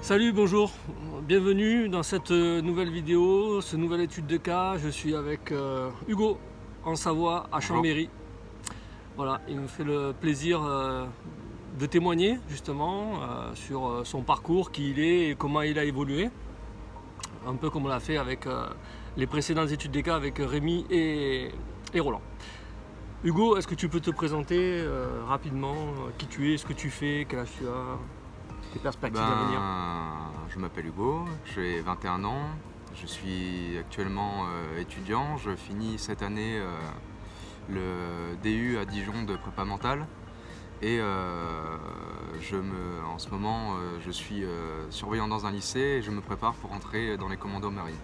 Salut, bonjour, bienvenue dans cette nouvelle vidéo, ce nouvelle étude de cas. Je suis avec Hugo en Savoie, à Bonjour. Chambéry. Voilà, il me fait le plaisir de témoigner justement sur son parcours, qui il est et comment il a évolué. Un peu comme on l'a fait avec les précédentes études de cas avec Rémi et Roland. Hugo, est-ce que tu peux te présenter rapidement qui tu es, ce que tu fais, quel âge tu as, tes perspectives à venir? Je m'appelle Hugo, j'ai 21 ans, je suis actuellement étudiant, je finis cette année le DU à Dijon de prépa mentale et en ce moment je suis surveillant dans un lycée et je me prépare pour entrer dans les commandos marines.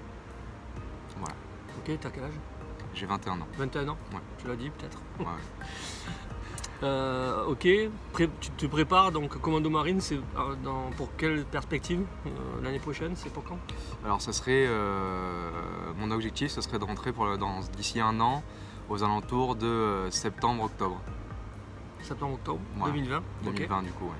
Voilà, Ok, t'as quel âge? j'ai 21 ans. 21 ans? Ouais. Tu l'as dit peut-être. Ouais. Ok, tu te prépares donc commando marine, c'est pour quelle perspective l'année prochaine, c'est pour quand? Alors ça serait mon objectif, ce serait de rentrer d'ici un an aux alentours de septembre-octobre. Septembre-octobre Voilà. 2020. 2020 du coup, ouais.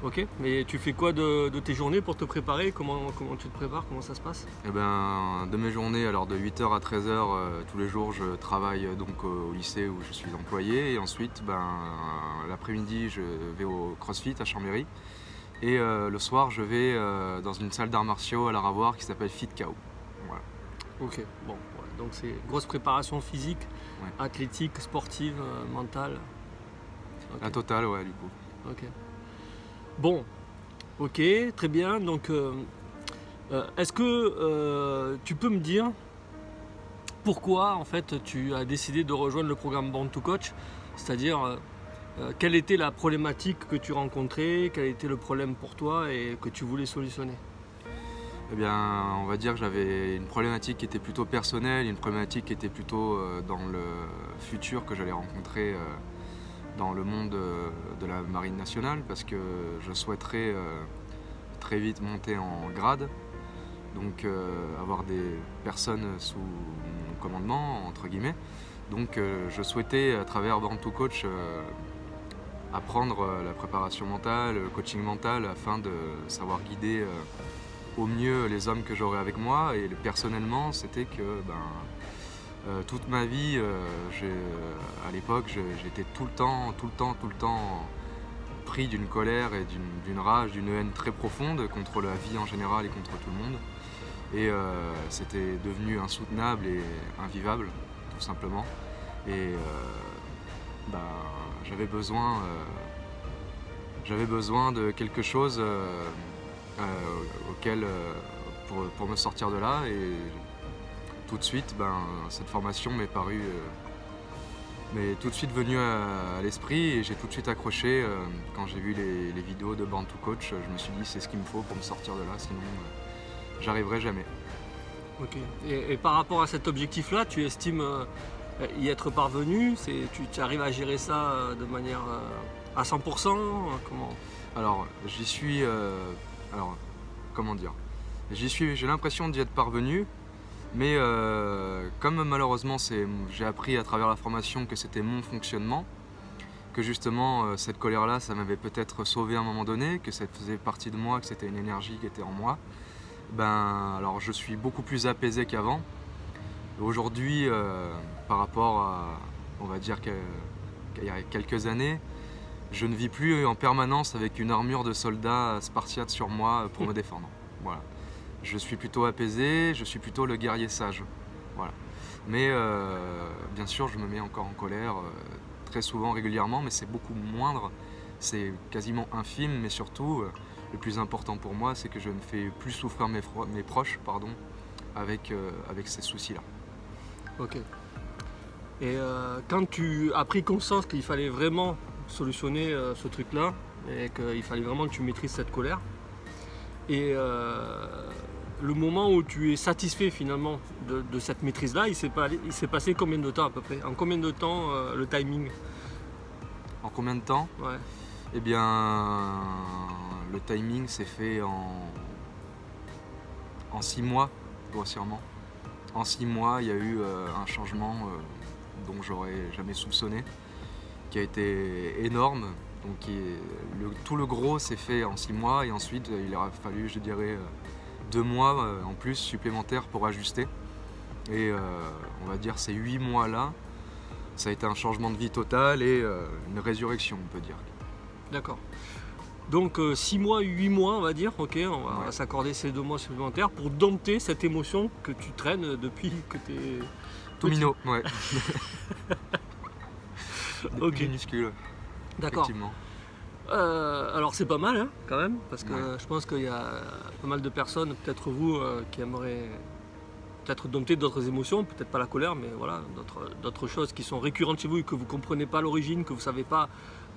Ok, mais tu fais quoi de tes journées pour te préparer? Comment tu te prépares? Comment ça se passe? Et de mes journées, alors de 8h à 13h, tous les jours, je travaille donc au lycée où je suis employé. Et ensuite, l'après-midi, je vais au CrossFit à Chambéry. Et le soir, je vais dans une salle d'arts martiaux à la Ravoir qui s'appelle Fit KO. Voilà. Ok, bon, ouais, donc c'est grosse préparation physique, Ouais. athlétique, sportive, mentale. Ok. La totale, ouais, du coup. Ok. Bon, ok, très bien. Donc, est-ce que tu peux me dire pourquoi en fait tu as décidé de rejoindre le programme Born to Coach? C'est-à-dire, quelle était la problématique que tu rencontrais, quel était le problème pour toi et que tu voulais solutionner? On va dire que j'avais une problématique qui était plutôt personnelle, une problématique qui était plutôt dans le futur que j'allais rencontrer dans le monde de la marine nationale, parce que je souhaiterais très vite monter en grade, donc avoir des personnes sous mon commandement, entre guillemets. Donc je souhaitais, à travers Born to Coach, apprendre la préparation mentale, le coaching mental, afin de savoir guider au mieux les hommes que j'aurais avec moi. Et personnellement, c'était que toute ma vie, à l'époque, j'étais tout le temps pris d'une colère et d'une rage, d'une haine très profonde contre la vie en général et contre tout le monde. Et c'était devenu insoutenable et invivable, tout simplement. Et j'avais besoin de quelque chose pour me sortir de là. Et tout de suite, cette formation m'est tout de suite venue à l'esprit, et j'ai tout de suite accroché. Quand j'ai vu les vidéos de Born to Coach, je me suis dit c'est ce qu'il me faut pour me sortir de là, sinon j'arriverai jamais. Ok. Et par rapport à cet objectif-là, tu estimes y être parvenu? Tu arrives à gérer ça de manière à 100%? Comment? Alors j'y suis, comment dire, j'ai l'impression d'y être parvenu. Mais comme malheureusement j'ai appris à travers la formation que c'était mon fonctionnement, que justement cette colère-là, ça m'avait peut-être sauvé à un moment donné, que ça faisait partie de moi, que c'était une énergie qui était en moi, alors je suis beaucoup plus apaisé qu'avant. Aujourd'hui, par rapport à, on va dire qu'il y a quelques années, je ne vis plus en permanence avec une armure de soldat spartiate sur moi pour me défendre. Voilà. Je suis plutôt apaisé, je suis plutôt le guerrier sage. Voilà. Mais bien sûr, je me mets encore en colère très souvent, régulièrement, mais c'est beaucoup moindre, c'est quasiment infime. Mais surtout, le plus important pour moi, c'est que je ne fais plus souffrir mes proches avec ces soucis-là. Ok. Et quand tu as pris conscience qu'il fallait vraiment solutionner ce truc-là, et qu'il fallait vraiment que tu maîtrises cette colère, et le moment où tu es satisfait finalement de cette maîtrise-là, il s'est passé combien de temps à peu près? En combien de temps le timing? En combien de temps? Ouais. Eh bien, le timing s'est fait en 6 mois, grossièrement. En 6 mois, il y a eu un changement dont j'aurais jamais soupçonné, qui a été énorme, Donc tout le gros s'est fait en 6 mois et ensuite il aura fallu, je dirais, 2 mois en plus supplémentaires pour ajuster. Et on va dire ces 8 mois-là, ça a été un changement de vie total et une résurrection, on peut dire. D'accord. Donc 6 mois, 8 mois, on va dire, ok, on va Ouais. s'accorder ces 2 mois supplémentaires pour dompter cette émotion que tu traînes depuis que tu es Tout minot, ouais. Ok. Minuscule, D'accord. effectivement. Alors c'est pas mal hein, quand même, parce que Ouais. je pense qu'il y a pas mal de personnes, peut-être vous, qui aimeraient peut-être dompter d'autres émotions, peut-être pas la colère, mais voilà, d'autres choses qui sont récurrentes chez vous et que vous comprenez pas l'origine, que vous savez pas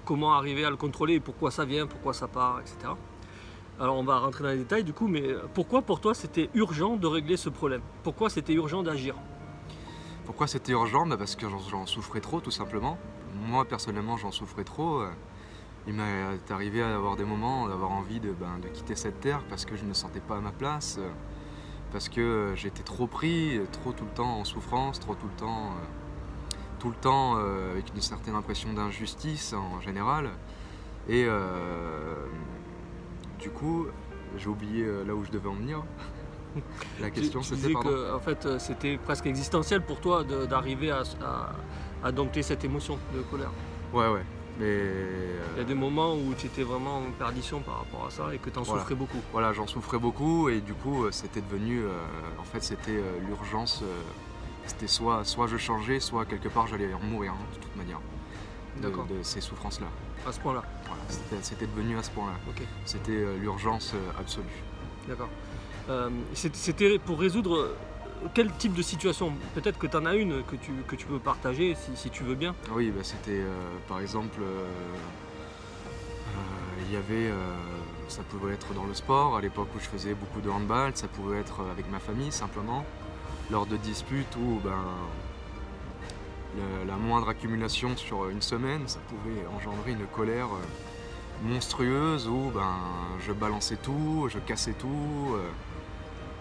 comment arriver à le contrôler, et pourquoi ça vient, pourquoi ça part, etc. Alors on va rentrer dans les détails du coup, mais pourquoi pour toi c'était urgent de régler ce problème? Pourquoi c'était urgent d'agir? Pourquoi c'était urgent? Parce que j'en souffrais trop, tout simplement. Moi, personnellement, j'en souffrais trop. Il m'est arrivé à avoir des moments, d'avoir envie de quitter cette terre parce que je ne me sentais pas à ma place, parce que j'étais trop pris, trop tout le temps en souffrance, trop tout le temps avec une certaine impression d'injustice en général. Et du coup, j'ai oublié là où je devais en venir. La question Tu c'était, disais pardon. que en fait, c'était presque existentiel pour toi d'arriver à dompter cette émotion de colère. Ouais, ouais. Mais Il y a des moments où tu étais vraiment en perdition par rapport à ça et que tu en Voilà. souffrais beaucoup. voilà, j'en souffrais beaucoup et du coup, c'était devenu, en fait, c'était l'urgence. C'était soit je changeais, soit quelque part j'allais en mourir hein, de toute manière D'accord. de ces souffrances-là. À ce point-là. Voilà, c'était devenu à ce point-là. Ok, C'était l'urgence absolue. d'accord. C'était pour résoudre quel type de situation? Peut-être que tu en as une que tu peux partager si tu veux bien. Oui, c'était par exemple, il y avait, ça pouvait être dans le sport, à l'époque où je faisais beaucoup de handball, ça pouvait être avec ma famille simplement, lors de disputes où la moindre accumulation sur une semaine, ça pouvait engendrer une colère monstrueuse où je balançais tout, je cassais tout.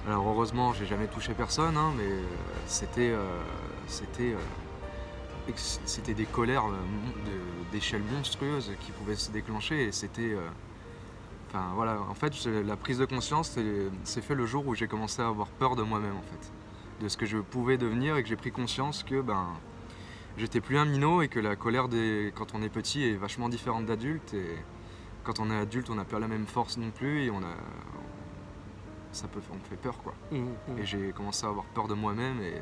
Alors heureusement, j'ai jamais touché personne, hein, mais c'était des colères d'échelle monstrueuse qui pouvaient se déclencher et c'était enfin voilà, en fait la prise de conscience s'est fait le jour où j'ai commencé à avoir peur de moi-même en fait, de ce que je pouvais devenir et que j'ai pris conscience que j'étais plus un minot et que la colère quand on est petit est vachement différente d'adulte et quand on est adulte on n'a pas la même force non plus et on me fait peur quoi. Et j'ai commencé à avoir peur de moi-même et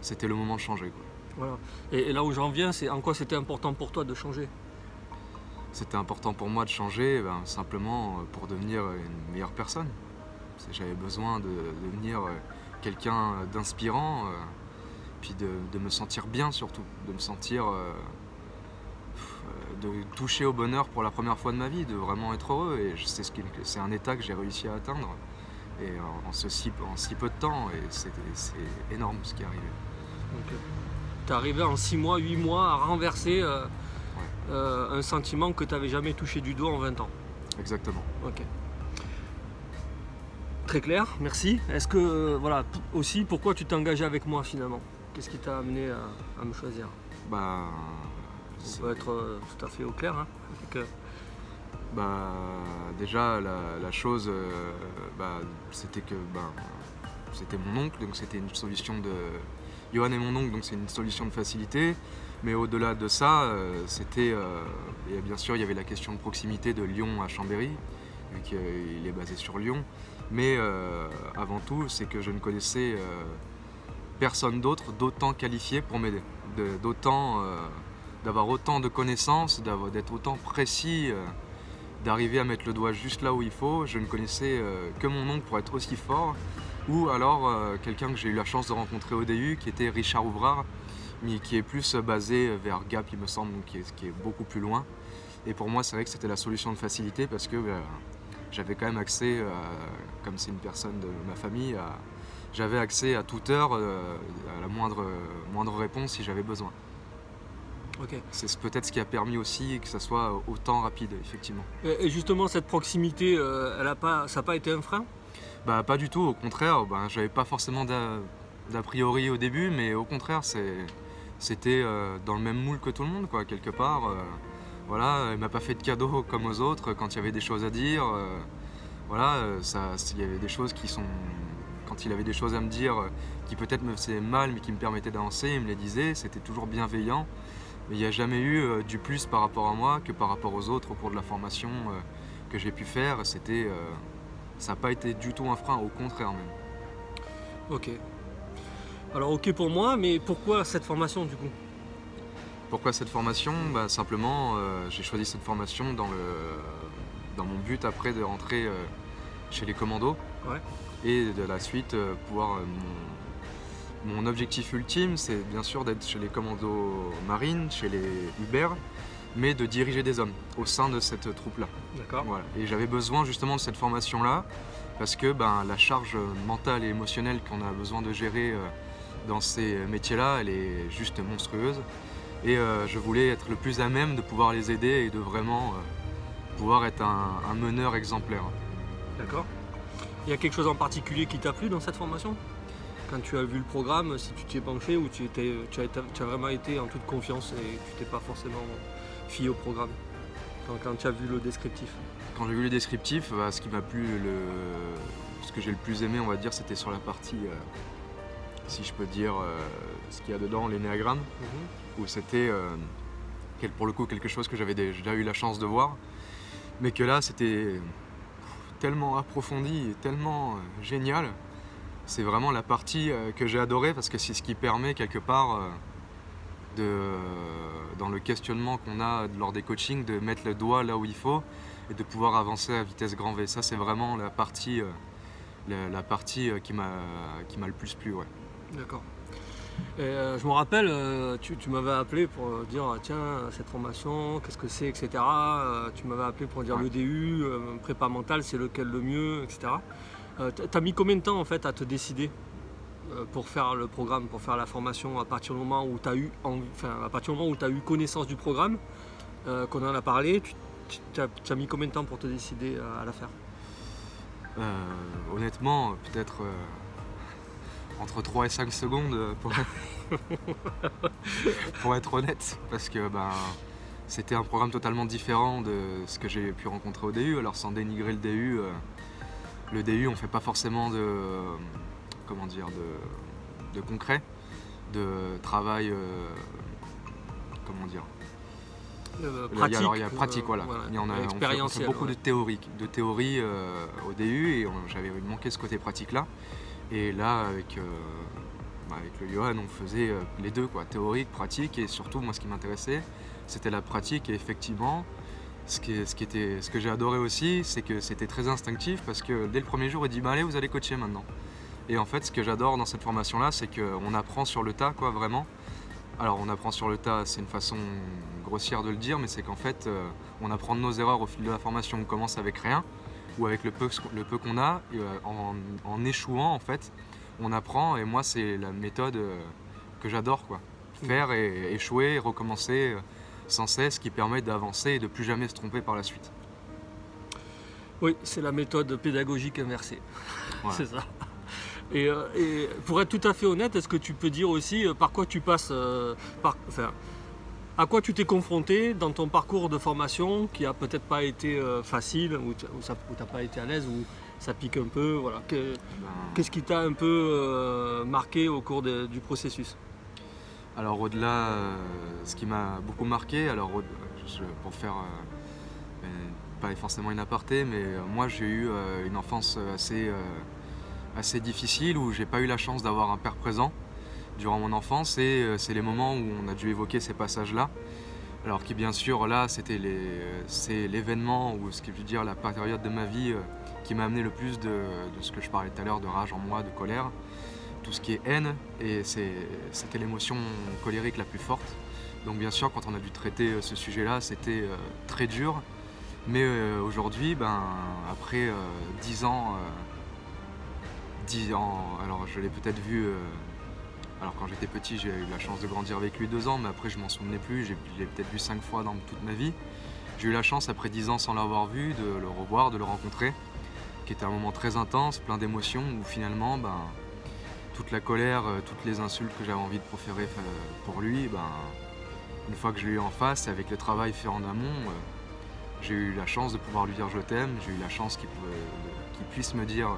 c'était le moment de changer quoi. Voilà. Et là où j'en viens, c'est en quoi c'était important pour toi de changer? C'était important pour moi de changer simplement pour devenir une meilleure personne. J'avais besoin de devenir quelqu'un d'inspirant, puis de me sentir bien surtout, de me sentir, de toucher au bonheur pour la première fois de ma vie, de vraiment être heureux. Et c'est un état que j'ai réussi à atteindre et en si peu de temps. Et c'est énorme ce qui est arrivé. Donc, t'es arrivé en 6 mois, 8 mois à renverser un sentiment que tu n'avais jamais touché du doigt en 20 ans. Exactement. Ok. Très clair, merci. Est-ce que, voilà, aussi, pourquoi tu t'es engagé avec moi finalement? Qu'est-ce qui t'a amené à me choisir? On peut être tout à fait au clair. Hein, avec, déjà la chose, c'était que c'était mon oncle, donc c'était une solution de. Johan est mon oncle, donc c'est une solution de facilité. Mais au-delà de ça, et bien sûr, il y avait la question de proximité de Lyon à Chambéry, vu qu'il est basé sur Lyon. Mais avant tout, c'est que je ne connaissais personne d'autre d'autant qualifié pour m'aider, d'avoir autant de connaissances, d'être autant précis, d'arriver à mettre le doigt juste là où il faut. Je ne connaissais que mon oncle pour être aussi fort. Ou alors quelqu'un que j'ai eu la chance de rencontrer au DU, qui était Richard Ouvrard, mais qui est plus basé vers Gap, il me semble, donc qui est beaucoup plus loin. Et pour moi, c'est vrai que c'était la solution de facilité parce que j'avais quand même accès, comme c'est une personne de ma famille, j'avais accès à toute heure, à la moindre réponse si j'avais besoin. ok. C'est peut-être ce qui a permis aussi que ça soit autant rapide, effectivement. Et justement, cette proximité, ça n'a pas été un frein? Pas du tout, au contraire, j'avais pas forcément d'a priori au début, mais au contraire, c'était dans le même moule que tout le monde, quoi, quelque part. Voilà, il m'a pas fait de cadeaux comme aux autres quand il y avait des choses à dire. Voilà, il y avait des choses qui sont... Quand il avait des choses à me dire qui peut-être me faisaient mal mais qui me permettaient d'avancer, il me les disait, c'était toujours bienveillant. Mais il n'y a jamais eu du plus par rapport à moi que par rapport aux autres au cours de la formation que j'ai pu faire. Ça n'a pas été du tout un frein, au contraire même. Ok. Alors ok pour moi, mais pourquoi cette formation du coup? Pourquoi cette formation? Simplement, j'ai choisi cette formation dans mon but après de rentrer chez les commandos. Ouais. Et de la suite, mon objectif ultime, c'est bien sûr d'être chez les commandos marines, chez les Uber, mais de diriger des hommes au sein de cette troupe-là. D'accord. Voilà. Et j'avais besoin justement de cette formation-là, parce que la charge mentale et émotionnelle qu'on a besoin de gérer dans ces métiers-là, elle est juste monstrueuse. Et je voulais être le plus à même de pouvoir les aider et de vraiment pouvoir être un meneur exemplaire. D'accord. Il y a quelque chose en particulier qui t'a plu dans cette formation? Quand tu as vu le programme, si tu t'y es penché ou tu as vraiment été en toute confiance et tu t'es pas forcément fié au programme quand tu as vu le descriptif? Quand j'ai vu le descriptif, ce qui m'a plu, ce que j'ai le plus aimé, on va dire, c'était sur la partie, si je peux dire, ce qu'il y a dedans, l'énéagramme, où c'était pour le coup quelque chose que j'avais déjà eu la chance de voir, mais que là c'était tellement approfondi et tellement génial. C'est vraiment la partie que j'ai adorée parce que c'est ce qui permet quelque part dans le questionnement qu'on a lors des coachings, de mettre le doigt là où il faut et de pouvoir avancer à vitesse grand V. Ça, c'est vraiment la partie qui m'a le plus plu. Ouais. D'accord. Et, je me rappelle, tu m'avais appelé pour dire tiens, cette formation, qu'est-ce que c'est, etc. Tu m'avais appelé pour dire Ouais. le DU, prépa mentale, c'est lequel le mieux, etc. T'as mis combien de temps en fait à te décider pour faire le programme, pour faire la formation à partir du moment où tu as eu connaissance du programme, qu'on en a parlé, tu as mis combien de temps pour te décider à la faire? Honnêtement, peut-être entre 3 et 5 secondes pour être honnête, parce que c'était un programme totalement différent de ce que j'ai pu rencontrer au DU. Alors sans dénigrer le DU on fait pas forcément de concret, de travail, Pratique, il y a pratique, voilà. On fait beaucoup de théorie au DU et j'avais manqué ce côté pratique là. Et là, avec le Johan, on faisait les deux, quoi, théorique, pratique, et surtout, moi, ce qui m'intéressait, c'était la pratique. Et effectivement, ce que j'ai adoré aussi, c'est que c'était très instinctif, parce que dès le premier jour, il dit allez, vous allez coacher maintenant. Et en fait, ce que j'adore dans cette formation-là, c'est qu'on apprend sur le tas, quoi, vraiment. Alors, on apprend sur le tas, c'est une façon grossière de le dire, mais c'est qu'en fait, on apprend de nos erreurs au fil de la formation. On commence avec rien, ou avec le peu qu'on a, et en échouant en fait, on apprend. Et moi c'est la méthode que j'adore, quoi. Faire et échouer et recommencer sans cesse, qui permet d'avancer et de plus jamais se tromper par la suite. Oui, c'est la méthode pédagogique inversée. Ouais. C'est ça. Et pour être tout à fait honnête, est-ce que tu peux dire aussi par quoi tu passes, à quoi tu t'es confronté dans ton parcours de formation qui a peut-être pas été facile, où tu n'as pas été à l'aise, où ça pique un peu, voilà. Qu'est-ce qui t'a un peu marqué au cours du processus? Alors au-delà, ce qui m'a beaucoup marqué, pour faire pas forcément une aparté, mais moi j'ai eu une enfance assez difficile où j'ai pas eu la chance d'avoir un père présent durant mon enfance, et c'est les moments où on a dû évoquer ces passages-là. Alors qui bien sûr là c'est l'événement, ou ce que je veux dire la période de ma vie qui m'a amené le plus de ce que je parlais tout à l'heure, de rage en moi, de colère, tout ce qui est haine, et c'était l'émotion colérique la plus forte. Donc bien sûr quand on a dû traiter ce sujet-là, c'était très dur, mais aujourd'hui, après 10 ans, alors je l'ai peut-être vu. Alors quand j'étais petit, j'ai eu la chance de grandir avec lui 2 ans, mais après je m'en souvenais plus, je l'ai peut-être vu 5 fois dans toute ma vie. J'ai eu la chance, après 10 ans sans l'avoir vu, de le revoir, de le rencontrer, qui était un moment très intense, plein d'émotions, où finalement, toute la colère, toutes les insultes que j'avais envie de proférer pour lui, une fois que je l'ai eu en face, avec le travail fait en amont, j'ai eu la chance de pouvoir lui dire je t'aime, j'ai eu la chance qu'il puisse me dire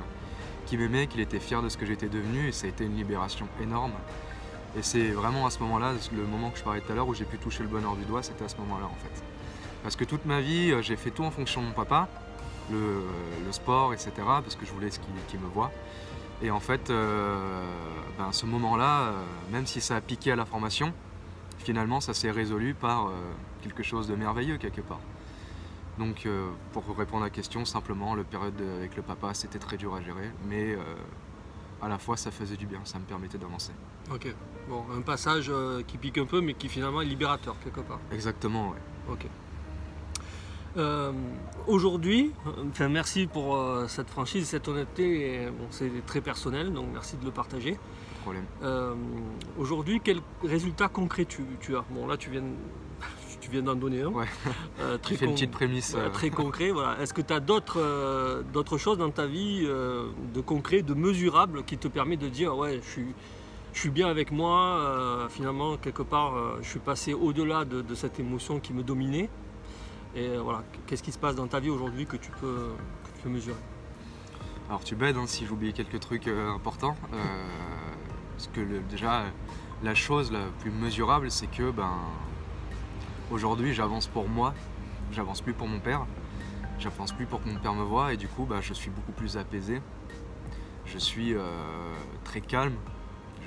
qu'il m'aimait, qu'il était fier de ce que j'étais devenu, et ça a été une libération énorme. Et c'est vraiment à ce moment-là, le moment que je parlais tout à l'heure, où j'ai pu toucher le bonheur du doigt, c'était à ce moment-là en fait. Parce que toute ma vie, j'ai fait tout en fonction de mon papa, le sport, etc., parce que je voulais qu'il me voie. Et en fait, ce moment-là, même si ça a piqué à la formation, finalement ça s'est résolu par quelque chose de merveilleux quelque part. Donc pour répondre à la question, simplement, la période avec le papa, c'était très dur à gérer, mais à la fois ça faisait du bien, ça me permettait d'avancer. Ok, bon, un passage qui pique un peu, mais qui finalement est libérateur quelque part. Exactement, ouais. Ok. Aujourd'hui, merci pour cette franchise, cette honnêteté, et, bon, c'est très personnel, donc merci de le partager. Pas de problème. Aujourd'hui, quel résultat concret tu as? Bon, là tu viens d'en donner un. Ouais. J'ai fait une petite prémisse. Très concret, voilà. Est-ce que tu as d'autres choses dans ta vie de concret, de mesurable, qui te permet de dire ouais, je suis bien avec moi, finalement quelque part je suis passé au-delà de cette émotion qui me dominait. Et voilà, qu'est-ce qui se passe dans ta vie aujourd'hui que tu peux mesurer? Alors tu m'aides si j'oublie quelques trucs importants. Parce que déjà, la chose la plus mesurable, c'est que aujourd'hui j'avance pour moi, j'avance plus pour mon père, j'avance plus pour que mon père me voie, et du coup je suis beaucoup plus apaisé, je suis très calme,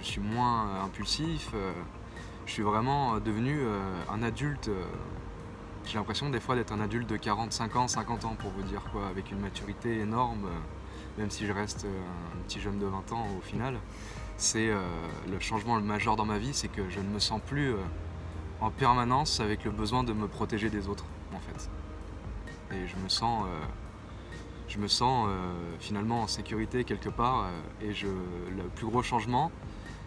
je suis moins impulsif, je suis vraiment devenu un adulte. J'ai l'impression des fois d'être un adulte de 45 ans, 50 ans pour vous dire quoi, avec une maturité énorme, même si je reste un petit jeune de 20 ans au final. C'est le changement le majeur dans ma vie, c'est que je ne me sens plus en permanence avec le besoin de me protéger des autres en fait. Et je me sens finalement en sécurité quelque part, et le plus gros changement,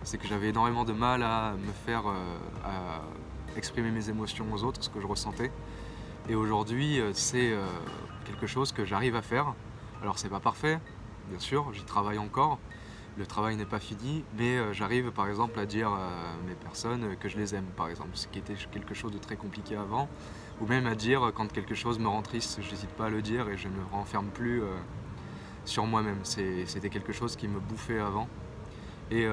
c'est que j'avais énormément de mal à me faire à exprimer mes émotions aux autres, ce que je ressentais. Et aujourd'hui, c'est quelque chose que j'arrive à faire. Alors c'est pas parfait, bien sûr, j'y travaille encore. Le travail n'est pas fini, mais j'arrive par exemple à dire à mes personnes que je les aime, par exemple, ce qui était quelque chose de très compliqué avant. Ou même à dire quand quelque chose me rend triste, je n'hésite pas à le dire et je ne me renferme plus sur moi-même. C'était quelque chose qui me bouffait avant. Et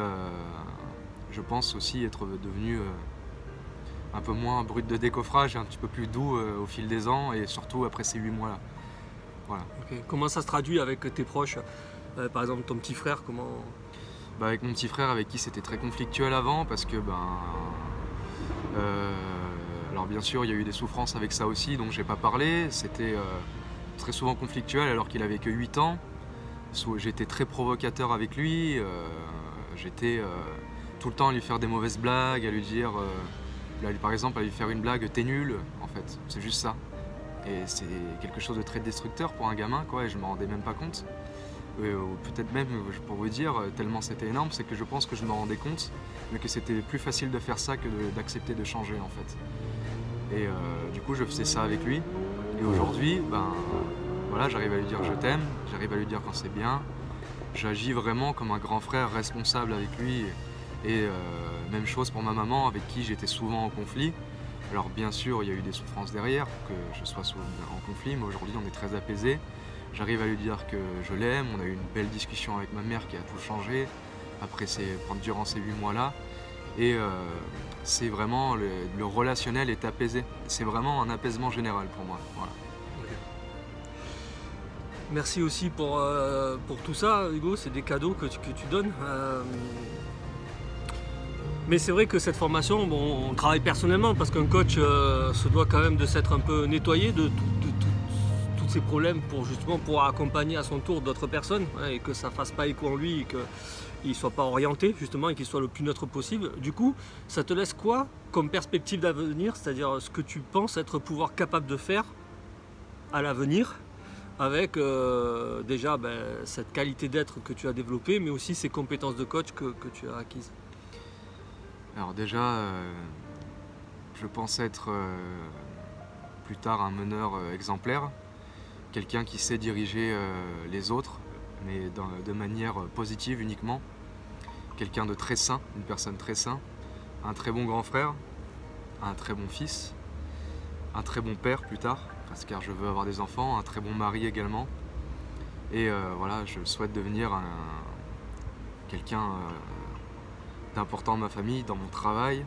je pense aussi être devenu un peu moins brut de décoffrage, un petit peu plus doux au fil des ans, et surtout après ces 8 mois-là. Voilà. Okay. Comment ça se traduit avec tes proches, par exemple ton petit frère, comment... Avec mon petit frère, avec qui c'était très conflictuel avant, parce que alors bien sûr il y a eu des souffrances avec ça aussi, donc j'ai pas parlé. C'était très souvent conflictuel alors qu'il avait que 8 ans. J'étais très provocateur avec lui, j'étais tout le temps à lui faire des mauvaises blagues, à lui dire par exemple à lui faire une blague, t'es nul, en fait, c'est juste ça. Et c'est quelque chose de très destructeur pour un gamin, quoi, et je m'en rendais même pas compte. Peut-être même, pour vous dire, tellement c'était énorme, c'est que je pense que je me rendais compte, mais que c'était plus facile de faire ça que d'accepter de changer, en fait. Et du coup, je faisais ça avec lui. Et aujourd'hui, voilà, j'arrive à lui dire je t'aime, j'arrive à lui dire quand c'est bien. J'agis vraiment comme un grand frère responsable avec lui. Et même chose pour ma maman, avec qui j'étais souvent en conflit. Alors bien sûr, il y a eu des souffrances derrière, que je sois souvent en conflit, mais aujourd'hui on est très apaisés. J'arrive à lui dire que je l'aime, on a eu une belle discussion avec ma mère qui a tout changé durant ces 8 mois-là. Et c'est vraiment, le relationnel est apaisé. C'est vraiment un apaisement général pour moi. Voilà. Merci aussi pour tout ça, Hugo, c'est des cadeaux que tu donnes. Mais c'est vrai que cette formation, on travaille personnellement parce qu'un coach se doit quand même de s'être un peu nettoyé de tous ces problèmes pour justement pouvoir accompagner à son tour d'autres personnes, hein, et que ça ne fasse pas écho en lui et qu'il ne soit pas orienté justement et qu'il soit le plus neutre possible. Du coup, ça te laisse quoi comme perspective d'avenir, c'est-à-dire ce que tu penses pouvoir capable de faire à l'avenir avec déjà cette qualité d'être que tu as développée, mais aussi ces compétences de coach que tu as acquises? Alors déjà, je pense être plus tard un meneur exemplaire, quelqu'un qui sait diriger les autres, mais de manière positive uniquement, quelqu'un de très sain, une personne très sain, un très bon grand frère, un très bon fils, un très bon père plus tard, car je veux avoir des enfants, un très bon mari également. Et voilà, je souhaite devenir quelqu'un d'important dans ma famille, dans mon travail,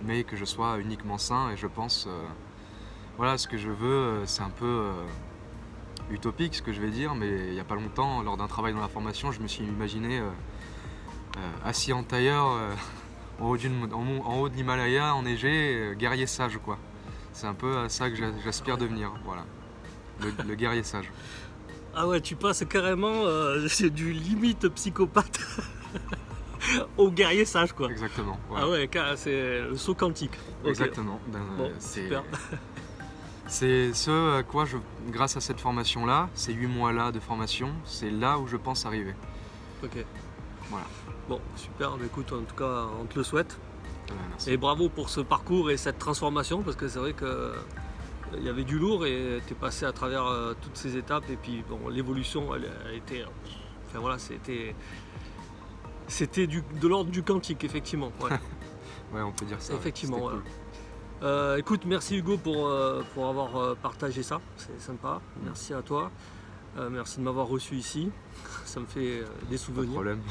mais que je sois uniquement sain. Et je pense, voilà, ce que je veux, c'est un peu utopique ce que je vais dire, mais il n'y a pas longtemps, lors d'un travail dans la formation, je me suis imaginé assis en tailleur en haut de l'Himalaya, enneigé, guerrier sage, quoi. C'est un peu à ça que j'aspire devenir, voilà. Le guerrier sage. Ah ouais, tu passes carrément c'est du limite psychopathe au guerrier sage, quoi. Exactement. Voilà. Ah ouais, c'est le saut quantique. Okay. Exactement. Bon, super. C'est ce à quoi grâce à cette formation-là, ces 8 mois-là de formation, c'est là où je pense arriver. Ok. Voilà. Bon, super. Écoute, en tout cas, on te le souhaite. Merci. Et bravo pour ce parcours et cette transformation, parce que c'est vrai que il y avait du lourd et tu es passé à travers toutes ces étapes. Et puis, bon, l'évolution, elle a été... Enfin voilà, c'était de l'ordre du quantique, effectivement. Ouais, ouais, on peut dire ça. Effectivement, ouais. Cool. Écoute, merci Hugo pour avoir partagé ça, c'est sympa. Merci à toi. Merci de m'avoir reçu ici. Ça me fait des souvenirs. Pas de problème.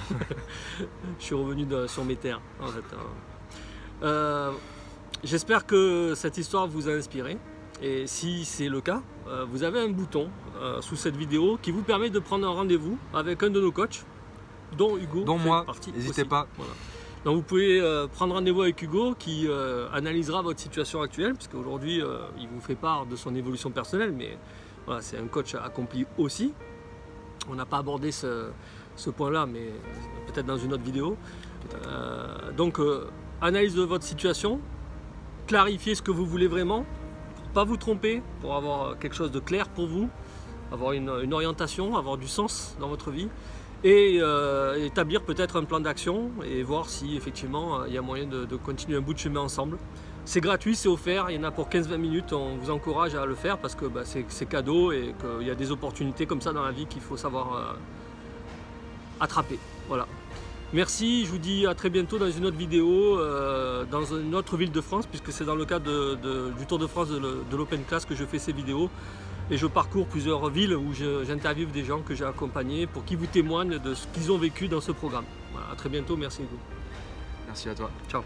Je suis revenu sur mes terres, en fait. J'espère que cette histoire vous a inspiré. Et si c'est le cas, vous avez un bouton sous cette vidéo qui vous permet de prendre un rendez-vous avec un de nos coachs, dont Hugo. Dont moi, n'hésitez pas. Voilà. Donc vous pouvez prendre rendez-vous avec Hugo qui analysera votre situation actuelle, puisque aujourd'hui il vous fait part de son évolution personnelle, mais voilà, c'est un coach accompli aussi. On n'a pas abordé ce point-là, mais peut-être dans une autre vidéo. Donc analyse de votre situation, clarifiez ce que vous voulez vraiment, pour ne pas vous tromper, pour avoir quelque chose de clair pour vous, avoir une orientation, avoir du sens dans votre vie. Et établir peut-être un plan d'action et voir si effectivement il y a moyen de continuer un bout de chemin ensemble. C'est gratuit, c'est offert, il y en a pour 15-20 minutes, on vous encourage à le faire parce que c'est cadeau et qu'il y a des opportunités comme ça dans la vie qu'il faut savoir attraper. Voilà. Merci, je vous dis à très bientôt dans une autre vidéo, dans une autre ville de France, puisque c'est dans le cadre du Tour de France de l'Open Class que je fais ces vidéos. Et je parcours plusieurs villes où j'interviewe des gens que j'ai accompagnés pour qu'ils vous témoignent de ce qu'ils ont vécu dans ce programme. Voilà, à très bientôt, merci Hugo. Merci à toi. Ciao.